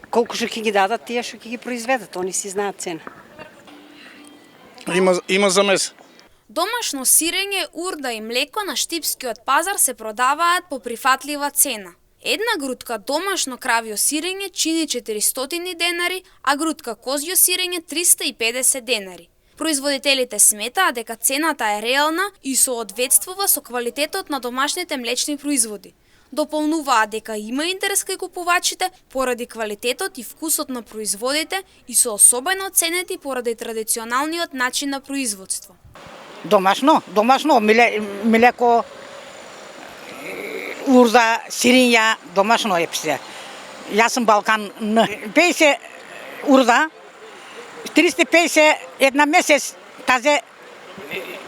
Колку што ќе ги дадат тие што ќе ги произведат, они си знаат цена. Има за месец. Домашно сирење, урда и млеко на штипскиот пазар се продаваат по прифатлива цена. Една грудка домашно кравјо сирење чини 400 денари, а грудка козјо сирење 350 денари. Производителите сметаат дека цената е реална и соодветствува со квалитетот на домашните млечни производи. Дополнуваат дека има интерес кај купувачите поради квалитетот и вкусот на производите и се особено ценети поради традиционалниот начин на производство. Домашно, млеко, урда, сирења, домашно е псе. Јас сум Балкан. 50 урда, 350 една месец тазе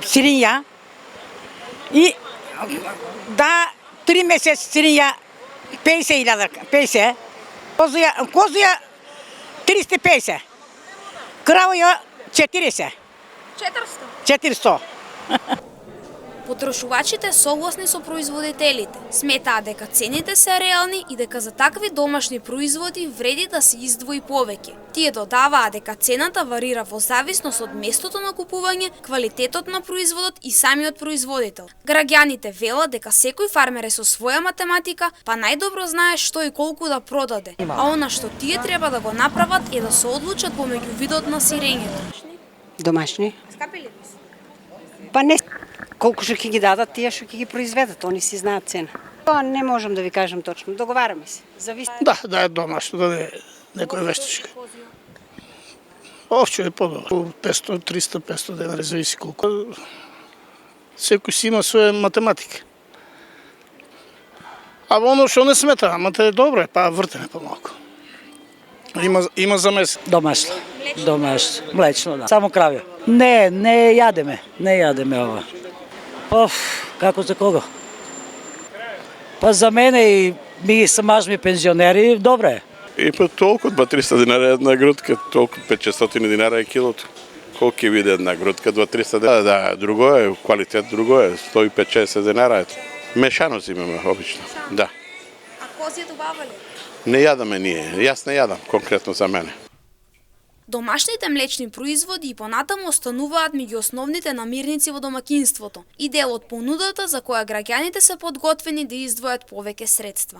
сирења и да 3 месец сирења 50.000, козија 350, кравја 400. Потрошувачите согласни со производителите. Сметаат дека цените се реални и дека за такви домашни производи вреди да се издвои повеќе. Тие додаваат дека цената варира во зависност од местото на купување, квалитетот на производот и самиот производител. Граѓаните велат дека секој фармер е со своја математика, па најдобро знае што и колку да продаде. А она што тие треба да го направат е да се одлучат помеѓу видот на сирењето. Домашни? Скапи ли ви се? Па не. Колку што ќе ги дадат тие што ќе ги произведат, они си знаат цена. Тоа не можам да ви кажам точно, договараме се. Зависи. Да е домашно, да не е некој вештичка. Овче е подобро. 500, 300, 500 денари, зависи колку. Секој си има своја математика. А оно што не смета, ама те е добро, па вртене помалку. Има за месец. Домашно, млечно, да. Само кравје. Не јадеме ова. Како за кого? Па за мене и ми маж ми пензионери, добре. И па толку, 200-300 динара една грудка, толку 500 динара е килото. Колку ќе биде една грудка, 200-300 динара? Да, друго е, квалитет друго е, 150-60 динара е. Мешано си имаме, обично, да. А козје добава ли? Не јадаме ние, јас не јадам, конкретно за мене. Домашните млечни производи и понатаму остануваат меѓу основните намирници во домаќинството и дел од понудата за која граѓаните се подготвени да издвојат повеќе средства.